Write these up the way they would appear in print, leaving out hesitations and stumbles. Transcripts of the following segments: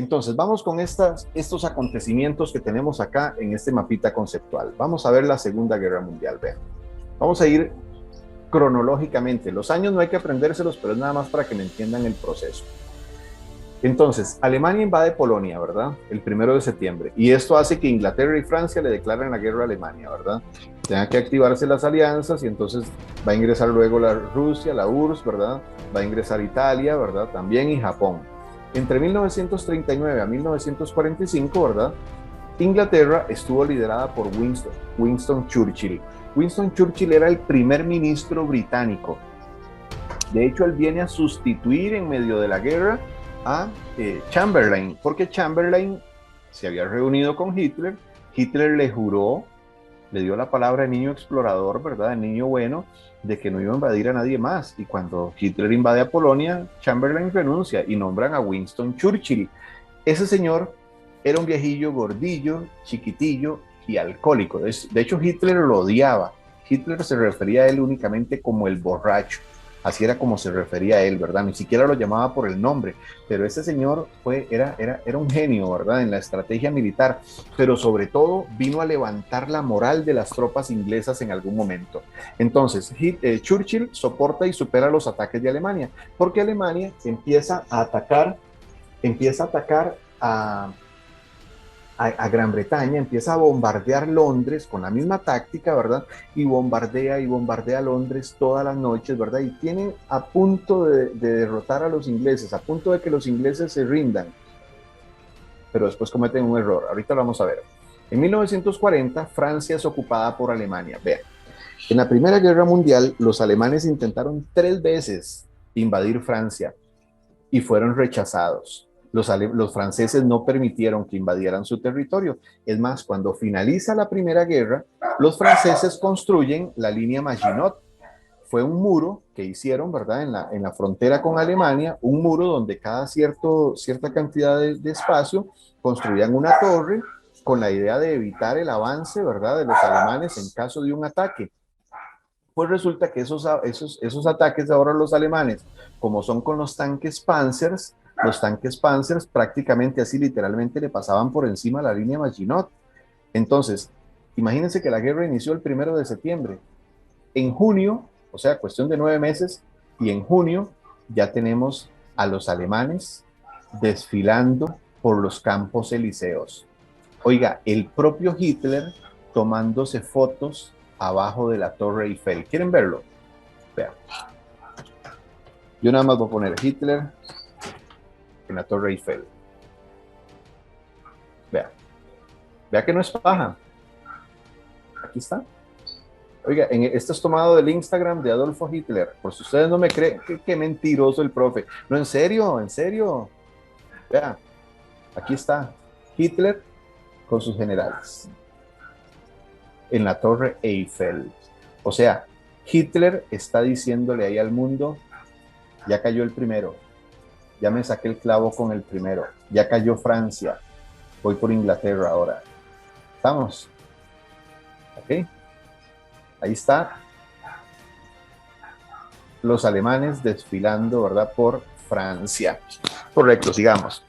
Entonces, vamos con estos acontecimientos que tenemos acá en este mapita conceptual. Vamos a ver la Segunda Guerra Mundial. Vean. Vamos a ir cronológicamente. Los años no hay que aprendérselos, pero es nada más para que me entiendan el proceso. Entonces, Alemania invade Polonia, ¿verdad? El 1 de septiembre. Y esto hace que Inglaterra y Francia le declaren la guerra a Alemania, ¿verdad? Tengan que activarse las alianzas y entonces va a ingresar luego la Rusia, la URSS, ¿verdad? Va a ingresar Italia, ¿verdad? También y Japón. Entre 1939 a 1945, ¿verdad? Inglaterra estuvo liderada por Winston Churchill. Winston Churchill era el primer ministro británico. De hecho, él viene a sustituir en medio de la guerra a Chamberlain, porque Chamberlain se había reunido con Hitler. Hitler le juró, le dio la palabra de niño explorador, ¿verdad? De niño bueno, de que no iba a invadir a nadie más. Y cuando Hitler invade a Polonia, Chamberlain renuncia y nombran a Winston Churchill. Ese señor era un viejillo gordillo, chiquitillo y alcohólico. De hecho, Hitler lo odiaba. Hitler se refería a él únicamente como el borracho. Así era como se refería a él, ¿verdad? Ni siquiera lo llamaba por el nombre, pero ese señor era un genio, ¿verdad? En la estrategia militar, pero sobre todo vino a levantar la moral de las tropas inglesas en algún momento. Entonces, Churchill soporta y supera los ataques de Alemania, porque Alemania empieza a atacar a Gran Bretaña, empieza a bombardear Londres con la misma táctica, ¿verdad? Y bombardea Londres todas las noches, ¿verdad? Y tiene a punto de derrotar a los ingleses, a punto de que los ingleses se rindan. Pero después cometen un error. Ahorita lo vamos a ver. En 1940, Francia es ocupada por Alemania. Vean, en la Primera Guerra Mundial, los alemanes intentaron 3 veces invadir Francia y fueron rechazados. Los franceses no permitieron que invadieran su territorio. Es más, cuando finaliza la Primera Guerra, los franceses construyen la línea Maginot. Fue un muro que hicieron, ¿verdad? En la frontera con Alemania, un muro donde cada cierta cantidad de espacio construían una torre con la idea de evitar el avance, ¿verdad? De los alemanes en caso de un ataque. Pues resulta que esos ataques ahora los alemanes, como son con los tanques Panzers prácticamente así literalmente le pasaban por encima la línea Maginot. Entonces, imagínense que la guerra inició el 1 de septiembre. En junio, o sea, cuestión de 9 meses, y en junio ya tenemos a los alemanes desfilando por los campos elíseos. Oiga, el propio Hitler tomándose fotos abajo de la Torre Eiffel. ¿Quieren verlo? Vean. Yo nada más voy a poner Hitler en la Torre Eiffel. Vean. Vea que no es paja. Aquí está. Oiga, esto es tomado del Instagram de Adolfo Hitler. Por si ustedes no me creen, qué mentiroso el profe. No, en serio, en serio. Vea, aquí está Hitler con sus generales en la Torre Eiffel. O sea, Hitler está diciéndole ahí al mundo, ya cayó el primero, ya me saqué el clavo con el primero, ya cayó Francia, voy por Inglaterra ahora. ¿Estamos? ¿Ok? Ahí está. Los alemanes desfilando, ¿verdad? Por Francia. Correcto, sigamos.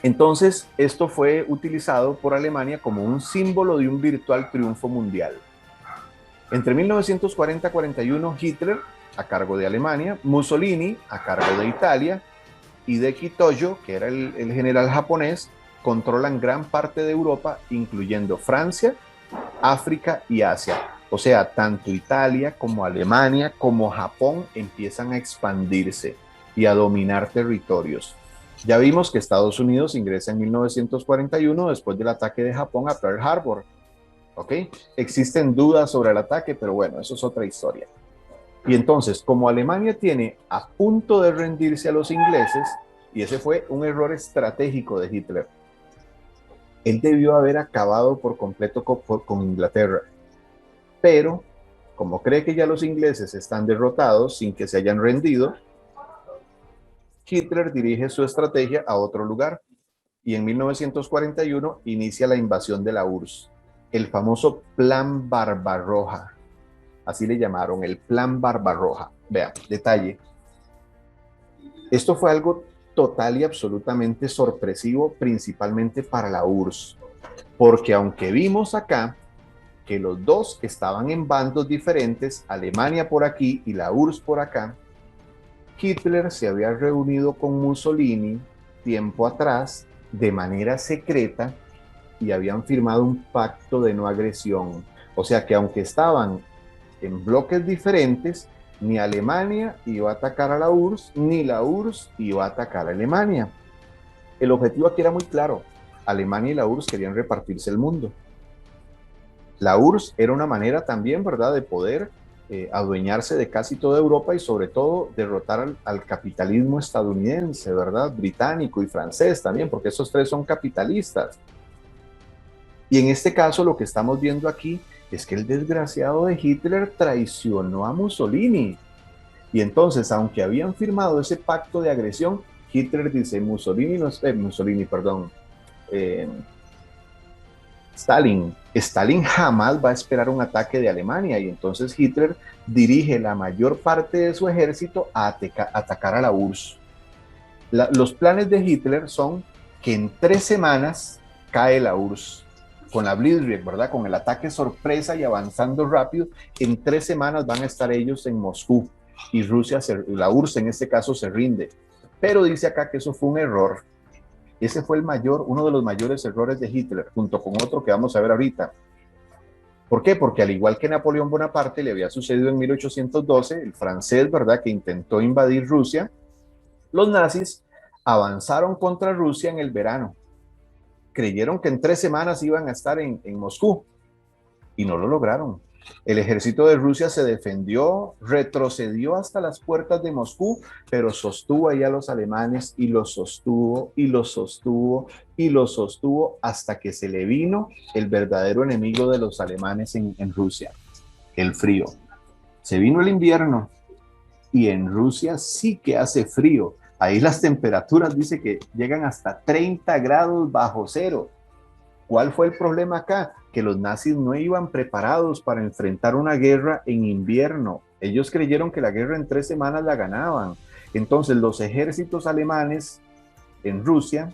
Entonces, esto fue utilizado por Alemania como un símbolo de un virtual triunfo mundial. Entre 1940 y 41, Hitler, a cargo de Alemania, Mussolini, a cargo de Italia, Hideki Tojo, que era el general japonés, controlan gran parte de Europa, incluyendo Francia, África y Asia. O sea, tanto Italia como Alemania como Japón empiezan a expandirse y a dominar territorios. Ya vimos que Estados Unidos ingresa en 1941 después del ataque de Japón a Pearl Harbor. ¿Ok? Existen dudas sobre el ataque, pero bueno, eso es otra historia. Y entonces, como Alemania tiene a punto de rendirse a los ingleses, y ese fue un error estratégico de Hitler, él debió haber acabado por completo con Inglaterra. Pero, como cree que ya los ingleses están derrotados sin que se hayan rendido, Hitler dirige su estrategia a otro lugar y en 1941 inicia la invasión de la URSS, el famoso Plan Barbarroja. Así le llamaron, el Plan Barbarroja. Vean, detalle. Esto fue algo total y absolutamente sorpresivo, principalmente para la URSS, porque aunque vimos acá que los dos estaban en bandos diferentes, Alemania por aquí y la URSS por acá, Hitler se había reunido con Mussolini tiempo atrás de manera secreta y habían firmado un pacto de no agresión. O sea que aunque estaban en bloques diferentes, ni Alemania iba a atacar a la URSS, ni la URSS iba a atacar a Alemania. El objetivo aquí era muy claro. Alemania y la URSS querían repartirse el mundo. La URSS era una manera también, ¿verdad?, de poder adueñarse de casi toda Europa y sobre todo derrotar al capitalismo estadounidense, ¿verdad?, británico y francés también, porque esos tres son capitalistas. Y en este caso lo que estamos viendo aquí es que el desgraciado de Hitler traicionó a Mussolini. Y entonces, aunque habían firmado ese pacto de agresión, Hitler dice, Stalin jamás va a esperar un ataque de Alemania y entonces Hitler dirige la mayor parte de su ejército a atacar a la URSS. Los planes de Hitler son que en 3 semanas cae la URSS con la Blitzkrieg, ¿verdad? Con el ataque sorpresa y avanzando rápido, en 3 semanas van a estar ellos en Moscú y la URSS en este caso se rinde. Pero dice acá que eso fue un error. Ese fue uno de los mayores errores de Hitler, junto con otro que vamos a ver ahorita. ¿Por qué? Porque al igual que Napoleón Bonaparte le había sucedido en 1812, el francés, ¿verdad?, que intentó invadir Rusia, los nazis avanzaron contra Rusia en el verano. Creyeron que en 3 semanas iban a estar en Moscú y no lo lograron. El ejército de Rusia se defendió, retrocedió hasta las puertas de Moscú, pero sostuvo ahí a los alemanes y los sostuvo y los sostuvo y los sostuvo hasta que se le vino el verdadero enemigo de los alemanes en Rusia, el frío. Se vino el invierno y en Rusia sí que hace frío. Ahí las temperaturas dice que llegan hasta 30 grados bajo cero. ¿Cuál fue el problema acá? Que los nazis no iban preparados para enfrentar una guerra en invierno. Ellos creyeron que la guerra en 3 semanas la ganaban. Entonces los ejércitos alemanes en Rusia,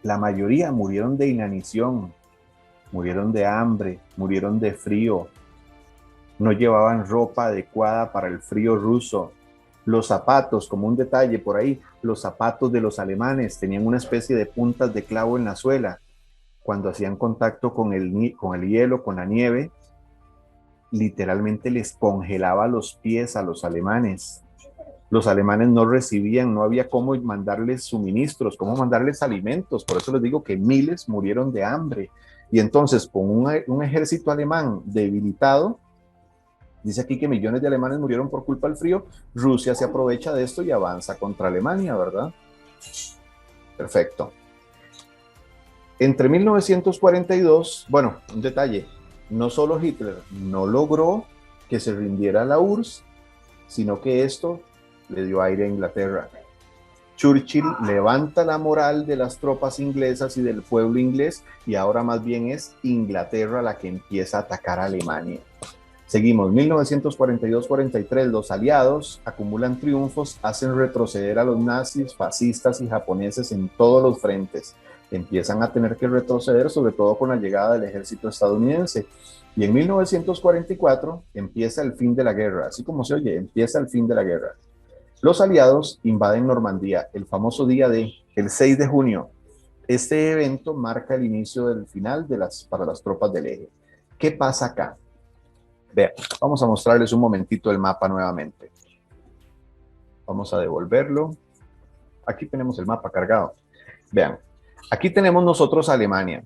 la mayoría murieron de inanición, murieron de hambre, murieron de frío. No llevaban ropa adecuada para el frío ruso. Los zapatos, como un detalle por ahí, los zapatos de los alemanes tenían una especie de puntas de clavo en la suela. Cuando hacían contacto con el hielo, con la nieve, literalmente les congelaba los pies a los alemanes. Los alemanes no recibían, no había cómo mandarles suministros, cómo mandarles alimentos. Por eso les digo que miles murieron de hambre. Y entonces, con un ejército alemán debilitado, dice aquí que millones de alemanes murieron por culpa del frío, Rusia se aprovecha de esto y avanza contra Alemania, ¿verdad? Perfecto. Entre 1942, bueno, un detalle, no solo Hitler no logró que se rindiera la URSS, sino que esto le dio aire a Inglaterra. Churchill levanta la moral de las tropas inglesas y del pueblo inglés y ahora más bien es Inglaterra la que empieza a atacar a Alemania. Seguimos, 1942-43, los aliados acumulan triunfos, hacen retroceder a los nazis, fascistas y japoneses en todos los frentes. Empiezan a tener que retroceder, sobre todo con la llegada del ejército estadounidense. Y en 1944 empieza el fin de la guerra, así como se oye, empieza el fin de la guerra. Los aliados invaden Normandía, el famoso día el 6 de junio. Este evento marca el inicio del final para las tropas del eje. ¿Qué pasa acá? Vean, vamos a mostrarles un momentito el mapa nuevamente. Vamos a devolverlo. Aquí tenemos el mapa cargado. Vean, aquí tenemos nosotros Alemania.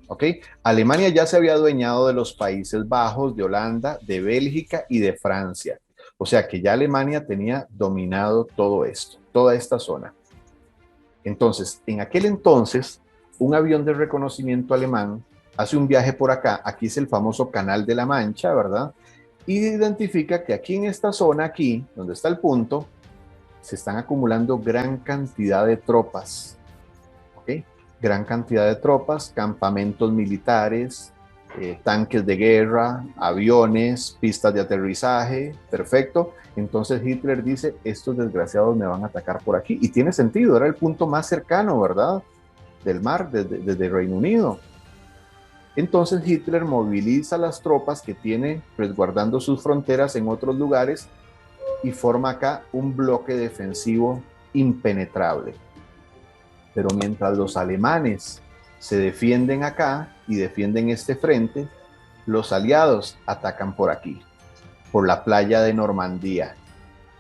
¿Ok? Alemania ya se había adueñado de los Países Bajos, de Holanda, de Bélgica y de Francia. O sea que ya Alemania tenía dominado todo esto, toda esta zona. Entonces, en aquel entonces, un avión de reconocimiento alemán hace un viaje por acá, aquí es el famoso Canal de la Mancha, ¿verdad? Y identifica que aquí en esta zona, aquí, donde está el punto, se están acumulando gran cantidad de tropas, ¿ok? Gran cantidad de tropas, campamentos militares, tanques de guerra, aviones, pistas de aterrizaje, perfecto. Entonces Hitler dice, estos desgraciados me van a atacar por aquí. Y tiene sentido, era el punto más cercano, ¿verdad? Del mar, desde Reino Unido. Entonces Hitler moviliza las tropas que tiene resguardando sus fronteras en otros lugares y forma acá un bloque defensivo impenetrable. Pero mientras los alemanes se defienden acá y defienden este frente, los aliados atacan por aquí, por la playa de Normandía,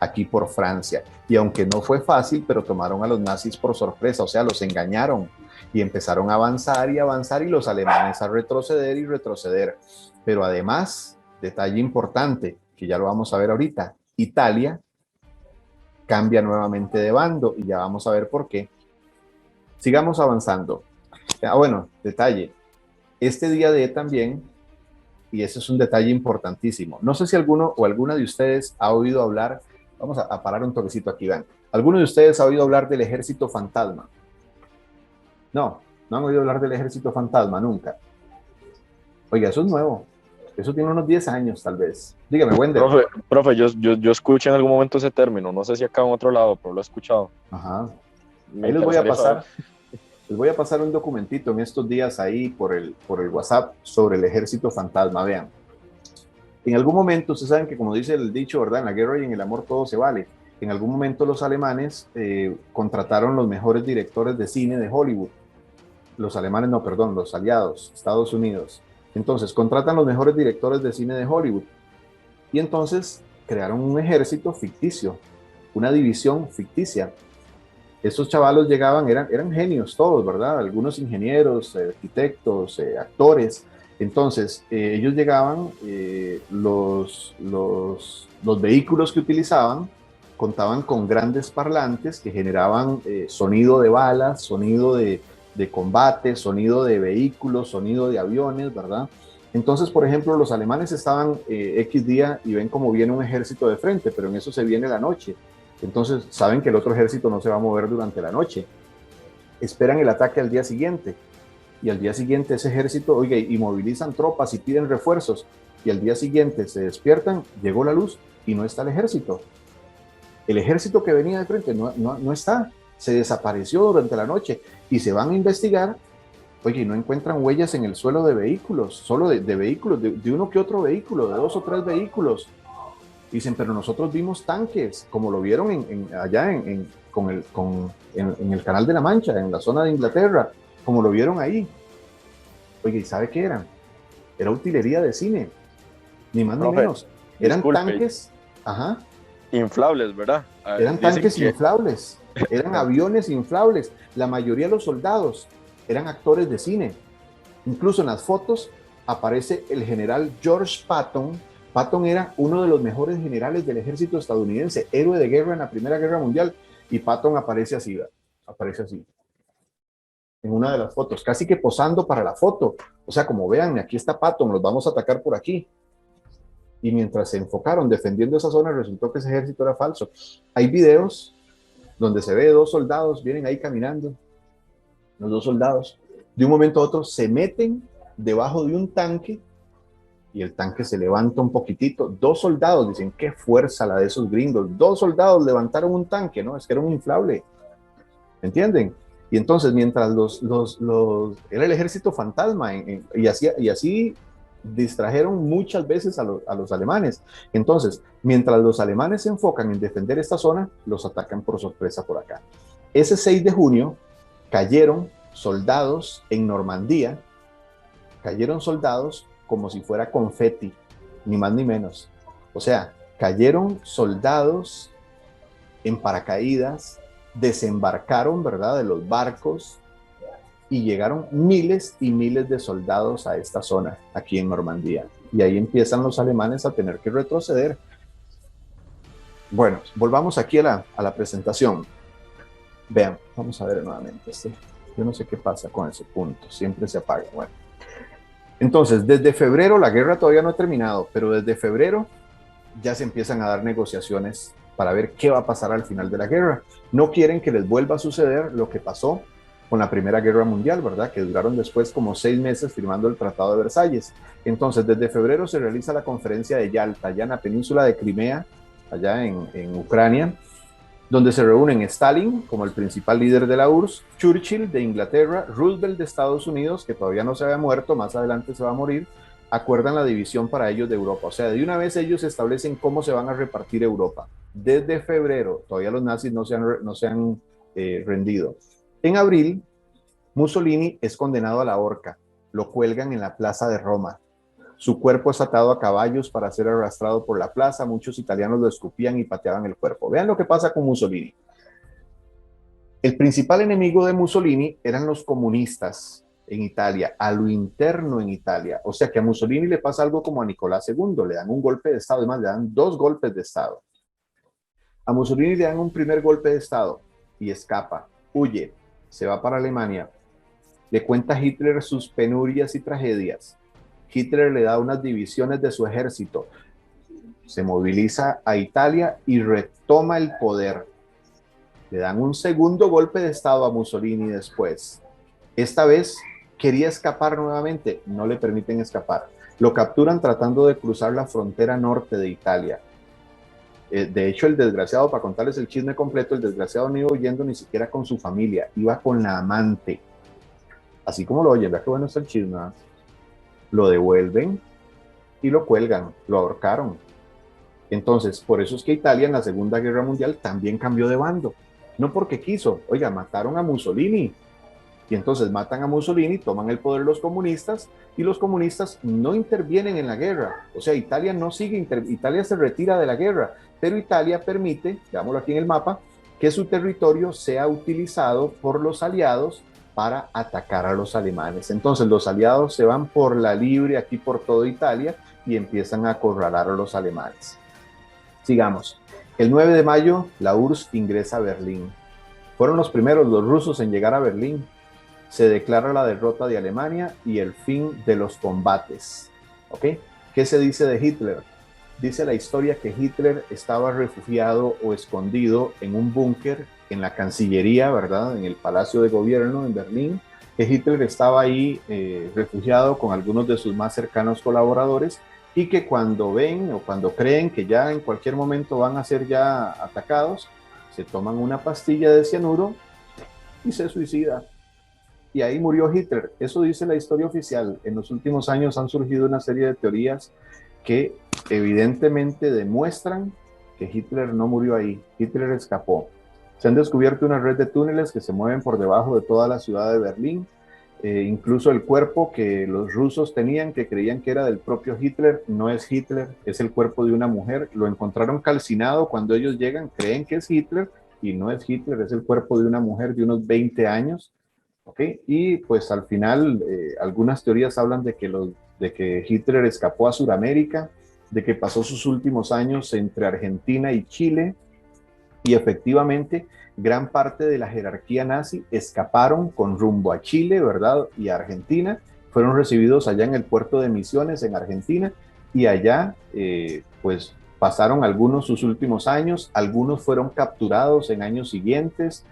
aquí por Francia. Y aunque no fue fácil, pero tomaron a los nazis por sorpresa, o sea, los engañaron y empezaron a avanzar y los alemanes a retroceder y retroceder. Pero además, detalle importante, que ya lo vamos a ver ahorita, Italia cambia nuevamente de bando y ya vamos a ver por qué. Sigamos avanzando. Bueno, detalle. Este día D también, y ese es un detalle importantísimo. No sé si alguno o alguna de ustedes ha oído hablar, vamos a parar un toquecito aquí, vean. ¿Alguno de ustedes ha oído hablar del ejército fantasma? No, no han oído hablar del ejército fantasma nunca. Oiga, eso es nuevo. Eso tiene unos 10 años, tal vez. Dígame, Wender. Profe, yo escuché en algún momento ese término, no sé si acá en otro lado, pero lo he escuchado. Ajá. Me Ahí les voy a pasar. saber. Les voy a pasar un documentito en estos días ahí por el WhatsApp sobre el ejército fantasma. Vean. En algún momento, ustedes saben que como dice el dicho, ¿verdad? En la guerra y en el amor todo se vale. En algún momento los alemanes contrataron los mejores directores de cine de Hollywood. Los alemanes, no, perdón, los aliados, Estados Unidos. Entonces, contratan los mejores directores de cine de Hollywood. Y entonces crearon un ejército ficticio, una división ficticia. Estos chavalos llegaban, eran genios todos, ¿verdad? Algunos ingenieros, arquitectos, actores. Entonces, ellos llegaban, los vehículos que utilizaban contaban con grandes parlantes que generaban sonido de balas, sonido de combate, sonido de vehículos, sonido de aviones, ¿verdad? Entonces, por ejemplo, los alemanes estaban X día y ven cómo viene un ejército de frente, pero en eso se viene la noche. Entonces saben que el otro ejército no se va a mover durante la noche. Esperan el ataque al día siguiente. Y al día siguiente ese ejército, oiga, y movilizan tropas y piden refuerzos. Y al día siguiente se despiertan, llegó la luz y no está el ejército. El ejército que venía de frente no está. Se desapareció durante la noche. Y se van a investigar. Oye, y no encuentran huellas en el suelo de vehículos, solo de vehículos, de uno que otro vehículo, de 2 o 3 vehículos. Dicen, pero nosotros vimos tanques, como lo vieron allá en el Canal de la Mancha, en la zona de Inglaterra, como lo vieron ahí. Oye, ¿y sabe qué eran? Era utilería de cine, ni más ni menos. Eran tanques, ajá. Inflables, ¿verdad? Eran tanques inflables, eran aviones inflables. La mayoría de los soldados eran actores de cine. Incluso en las fotos aparece el general George Patton. Patton era uno de los mejores generales del ejército estadounidense, héroe de guerra en la Primera Guerra Mundial, y Patton aparece así, en una de las fotos, casi que posando para la foto. O sea, como vean, aquí está Patton, los vamos a atacar por aquí. Y mientras se enfocaron defendiendo esa zona, resultó que ese ejército era falso. Hay videos donde se ve 2 soldados, vienen ahí caminando, los 2 soldados, de un momento a otro se meten debajo de un tanque y el tanque se levanta un poquitito. 2 soldados, dicen, qué fuerza la de esos gringos. 2 soldados levantaron un tanque, ¿no? Es que era un inflable. ¿Entienden? Y entonces, mientras era el ejército fantasma, y así distrajeron muchas veces a los alemanes. Entonces, mientras los alemanes se enfocan en defender esta zona, los atacan por sorpresa por acá. Ese 6 de junio cayeron soldados en Normandía, cayeron soldados como si fuera confeti, ni más ni menos. O sea, cayeron soldados en paracaídas, desembarcaron, ¿verdad?, de los barcos y llegaron miles y miles de soldados a esta zona, aquí en Normandía. Y ahí empiezan los alemanes a tener que retroceder. Bueno, volvamos aquí a la presentación. Vean, vamos a ver nuevamente. Yo no sé qué pasa con ese punto, siempre se apaga. Bueno. Entonces, desde febrero, la guerra todavía no ha terminado, pero desde febrero ya se empiezan a dar negociaciones para ver qué va a pasar al final de la guerra. No quieren que les vuelva a suceder lo que pasó con la Primera Guerra Mundial, ¿verdad? Que duraron después como 6 meses firmando el Tratado de Versalles. Entonces, desde febrero se realiza la conferencia de Yalta, allá en la península de Crimea, allá en Ucrania, donde se reúnen Stalin como el principal líder de la URSS, Churchill de Inglaterra, Roosevelt de Estados Unidos, que todavía no se había muerto, más adelante se va a morir, acuerdan la división para ellos de Europa. O sea, de una vez ellos establecen cómo se van a repartir Europa. Desde febrero, todavía los nazis no se han rendido. En abril, Mussolini es condenado a la horca. Lo cuelgan en la plaza de Roma. Su cuerpo es atado a caballos para ser arrastrado por la plaza. Muchos italianos lo escupían y pateaban el cuerpo. Vean lo que pasa con Mussolini. El principal enemigo de Mussolini eran los comunistas en Italia, a lo interno en Italia. O sea que a Mussolini le pasa algo como a Nicolás II, le dan un golpe de Estado, además le dan 2 golpes de Estado. A Mussolini le dan un primer golpe de Estado y escapa, huye, se va para Alemania. Le cuenta a Hitler sus penurias y tragedias. Hitler le da unas divisiones de su ejército, se moviliza a Italia y retoma el poder. Le dan un segundo golpe de Estado a Mussolini después. Esta vez quería escapar nuevamente, no le permiten escapar. Lo capturan tratando de cruzar la frontera norte de Italia. De hecho, el desgraciado, para contarles el chisme completo, el desgraciado no iba huyendo ni siquiera con su familia, iba con la amante. Así como lo oyen, ¿verdad que bueno está el chisme? ¿Verdad? Lo devuelven y lo cuelgan, lo ahorcaron. Entonces, por eso es que Italia en la Segunda Guerra Mundial también cambió de bando. No porque quiso, oiga, mataron a Mussolini. Y entonces matan a Mussolini, toman el poder los comunistas y los comunistas no intervienen en la guerra. O sea, Italia no sigue, Italia se retira de la guerra, pero Italia permite, veámoslo aquí en el mapa, que su territorio sea utilizado por los aliados para atacar a los alemanes. Entonces los aliados se van por la libre aquí por toda Italia y empiezan a acorralar a los alemanes. Sigamos. El 9 de mayo, la URSS ingresa a Berlín. Fueron los primeros, los rusos, en llegar a Berlín. Se declara la derrota de Alemania y el fin de los combates. ¿Ok? ¿Qué se dice de Hitler? Dice la historia que Hitler estaba refugiado o escondido en un búnker en la Cancillería, ¿verdad? En el Palacio de Gobierno en Berlín, que Hitler estaba ahí refugiado con algunos de sus más cercanos colaboradores y que cuando ven o cuando creen que ya en cualquier momento van a ser ya atacados, se toman una pastilla de cianuro y se suicida. Y ahí murió Hitler. Eso dice la historia oficial. En los últimos años han surgido una serie de teorías que evidentemente demuestran que Hitler no murió ahí. Hitler escapó. Se han descubierto una red de túneles que se mueven por debajo de toda la ciudad de Berlín. Incluso el cuerpo que los rusos tenían, que creían que era del propio Hitler, no es Hitler, es el cuerpo de una mujer. Lo encontraron calcinado cuando ellos llegan, creen que es Hitler y no es Hitler, es el cuerpo de una mujer de unos 20 años. ¿Okay? Y pues al final algunas teorías hablan de que Hitler escapó a Sudamérica, de que pasó sus últimos años entre Argentina y Chile, y efectivamente gran parte de la jerarquía nazi escaparon con rumbo a Chile, ¿verdad? Y a Argentina, fueron recibidos allá en el puerto de Misiones, en Argentina, y allá pues pasaron algunos sus últimos años, algunos fueron capturados en años siguientes.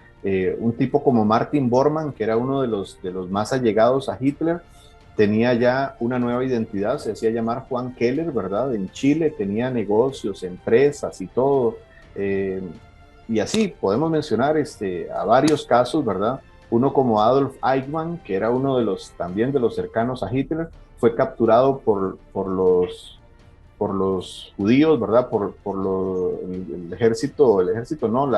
Un tipo como Martin Bormann, que era uno de los más allegados a Hitler, tenía ya una nueva identidad, se hacía llamar Juan Keller, ¿verdad? En Chile tenía negocios, empresas y todo. Y así podemos mencionar a varios casos, ¿verdad? Uno como Adolf Eichmann, que era uno de los también de los cercanos a Hitler, fue capturado por los judíos, ¿verdad? El ejército no,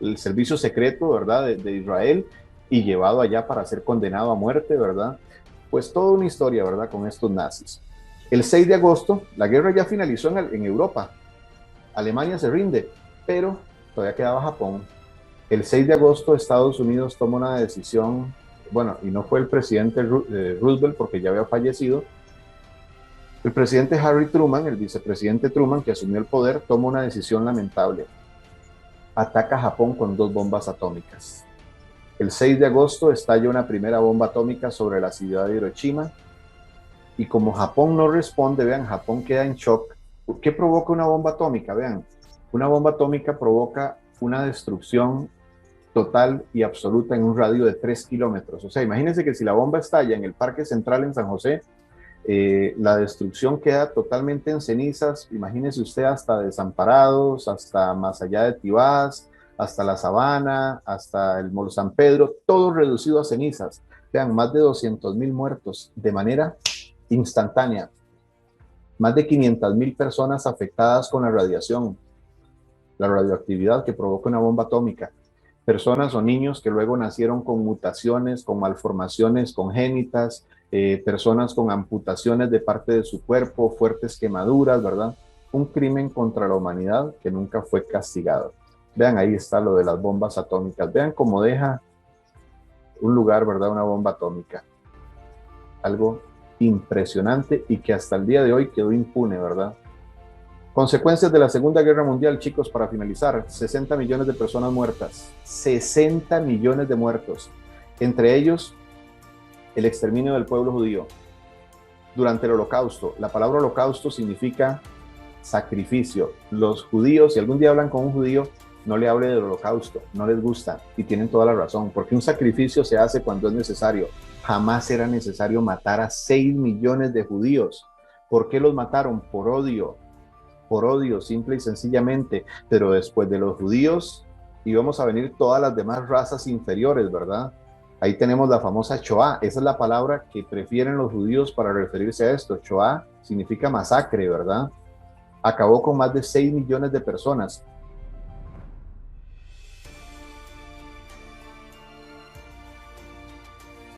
el servicio secreto, ¿verdad? De Israel, y llevado allá para ser condenado a muerte, ¿verdad? Pues toda una historia, ¿verdad? Con estos nazis. El 6 de agosto, la guerra ya finalizó en Europa. Alemania se rinde, pero todavía quedaba Japón. El 6 de agosto, Estados Unidos toma una decisión, bueno, y no fue el presidente Roosevelt porque ya había fallecido. El presidente Harry Truman, el vicepresidente Truman, que asumió el poder, toma una decisión lamentable. Ataca a Japón con 2 bombas atómicas. El 6 de agosto estalla una primera bomba atómica sobre la ciudad de Hiroshima y como Japón no responde, vean, Japón queda en shock. ¿Qué provoca una bomba atómica? Vean, una bomba atómica provoca una destrucción total y absoluta en un radio de 3 kilómetros. O sea, imagínense que si la bomba estalla en el Parque Central en San José, la destrucción queda totalmente en cenizas. Imagínese usted hasta Desamparados, hasta más allá de Tibás, hasta La Sabana, hasta el Mall San Pedro, todo reducido a cenizas. Vean, más de 200,000 muertos de manera instantánea, más de 500,000 personas afectadas con la radiación, la radioactividad que provoca una bomba atómica. Personas o niños que luego nacieron con mutaciones, con malformaciones congénitas, personas con amputaciones de parte de su cuerpo, fuertes quemaduras, ¿verdad? Un crimen contra la humanidad que nunca fue castigado. Vean, ahí está lo de las bombas atómicas. Vean cómo deja un lugar, ¿verdad? Una bomba atómica. Algo impresionante y que hasta el día de hoy quedó impune, ¿verdad? Consecuencias de la Segunda Guerra Mundial, chicos, para finalizar: 60 millones de personas muertas, 60 millones de muertos, entre ellos el exterminio del pueblo judío. Durante el Holocausto, la palabra holocausto significa sacrificio. Los judíos, si algún día hablan con un judío, no le hable del holocausto, no les gusta, y tienen toda la razón, porque un sacrificio se hace cuando es necesario. Jamás era necesario matar a 6 millones de judíos. ¿Por qué los mataron? Por odio, simple y sencillamente. Pero después de los judíos íbamos a venir todas las demás razas inferiores, ¿verdad? Ahí tenemos la famosa Shoah. Esa es la palabra que prefieren los judíos para referirse a esto. Shoah significa masacre, ¿verdad? Acabó con más de 6 millones de personas.